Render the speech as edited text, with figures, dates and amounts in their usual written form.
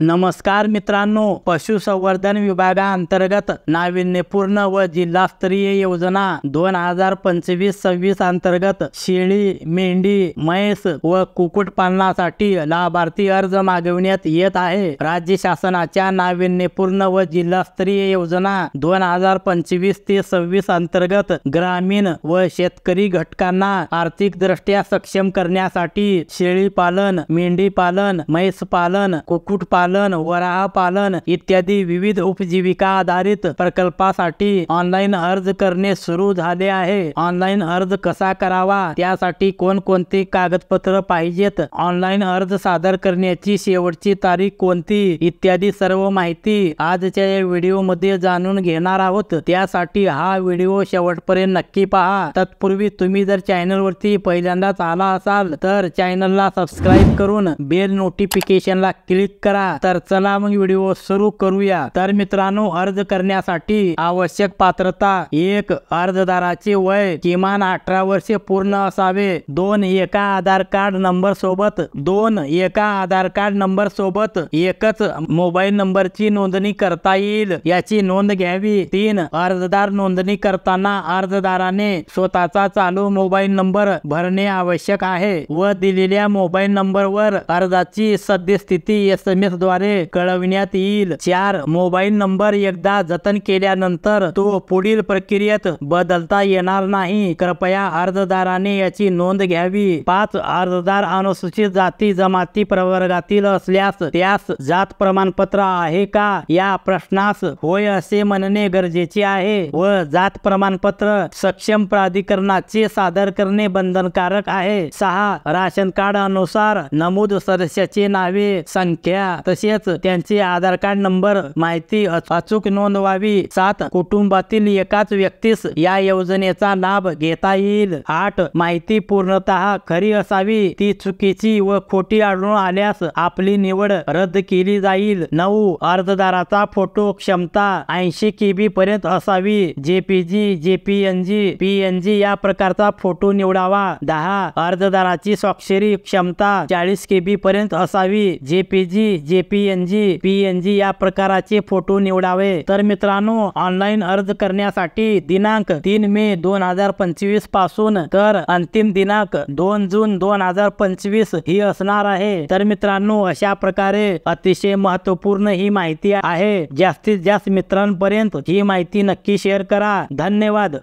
नमस्कार मित्रांनो, पशुसंवर्धन विभागाअंतर्गत नाविन्यपूर्ण व जिल्हास्तरीय योजना 2025-26 अंतर्गत शेळी, मेंढी, म्हैस व कुक्कुटपालनासाठी लाभार्थी अर्ज मागविण्यात येत आहे। राज्य शासनाच्या नाविन्यपूर्ण व जिल्हास्तरीय योजना 2025 ते 26 अंतर्गत ग्रामीण व शेतकरी घटकांना आर्थिकदृष्ट्या सक्षम करण्यासाठी शेळी पालन, मेंढी पालन, म्हैस पालन, कुक्कुटपालन, वराह पालन इत्यादी विविध उपजीविका आधारित प्रकल्पासाठी ऑनलाइन अर्ज करणे सुरू झाले आहे। ऑनलाइन अर्ज कसा करावा, त्यासाठी कोणकोणती कागदपत्र पाहिजेत, ऑनलाइन अर्ज सादर करण्याची शेवटची तारीख कोणती इत्यादी सर्व माहिती आजच्या या व्हिडिओ मध्ये जाणून घेणार आहोत। त्यासाठी हा व्हिडिओ शेवटपर्यंत नक्की पहा। तत्पूर्वी तुम्ही जर चॅनल वरती पहिल्यांदाच आला असाल तर चॅनलला सबस्क्राइब करून बेल नोटिफिकेशनला क्लिक करा। तर चला मग व्हिडिओ सुरू करूया। तर मित्रांनो, अर्ज करण्यासाठी आवश्यक पात्रता: 1. अर्जदाराचे वय किमान 18 वर्षे पूर्ण असावे। 2. एका आधार कार्ड नंबर सोबत 2. एका आधार कार्ड नंबर सोबत एकच मोबाईल नंबरची नोंदणी करता येईल याची नोंद घ्यावी। 3. अर्जदार नोंदणी करताना अर्जदाराने स्वतःचा चालू मोबाईल नंबर भरणे आवश्यक आहे व दिलेल्या मोबाईल नंबरवर अर्जाची सद्यस्थिती SMS द्वारे कळविण्यात येईल। 4. मोबाईल नंबर एकदा जतन केल्यानंतर तो पुढील प्रक्रियेत बदलता येणार नाही, कृपया अर्जदाराने याची नोंद घ्यावी। 5. अर्जदार अनुसूचित जाती जमाती प्रवर्गातील असल्यास त्यास जात प्रमाणपत्र आहे का या प्रश्नास होय असे म्हणणे गरजेचे आहे व जात प्रमाणपत्र सक्षम प्राधिकरणाचे सादर करणे बंधनकारक आहे। 6. राशन कार्ड अनुसार नमूद सदस्याचे नावे, संख्या तसेच त्यांचे आधार कार्ड नंबर माहिती अचूक नोंदवावी। 7. कुटुंबातील एकाच व्यक्तीस या योजनेचा लाभ घेता येईल। 8. माहिती पूर्णतः खरी असावी, ती चुकीची व खोटी आढळून आल्यास आपली निवड रद्द केली जाईल। 9. अर्जदाराचा फोटो क्षमता 80 KB पर्यंत असावी, JPG, JPNG, PNG या प्रकारचा फोटो निवडावा। 10. अर्जदाराची स्वाक्षरी क्षमता 40 KB पर्यंत असावी, JPG, JPNG, PNG या प्रकाराचे फोटो निवडावे। तर मित्रांनो, ऑनलाइन अर्ज करण्यासाठी दिनांक 3 मे 2025 पासून तर अंतिम दिनांक 2 जून 2025 ही असणार आहे। तर मित्रांनो, अशा प्रकारे अतिशय महत्त्वपूर्ण ही माहिती आहे। जास्तीत जास्त मित्रांपर्यंत ही माहिती नक्की शेअर करा। धन्यवाद।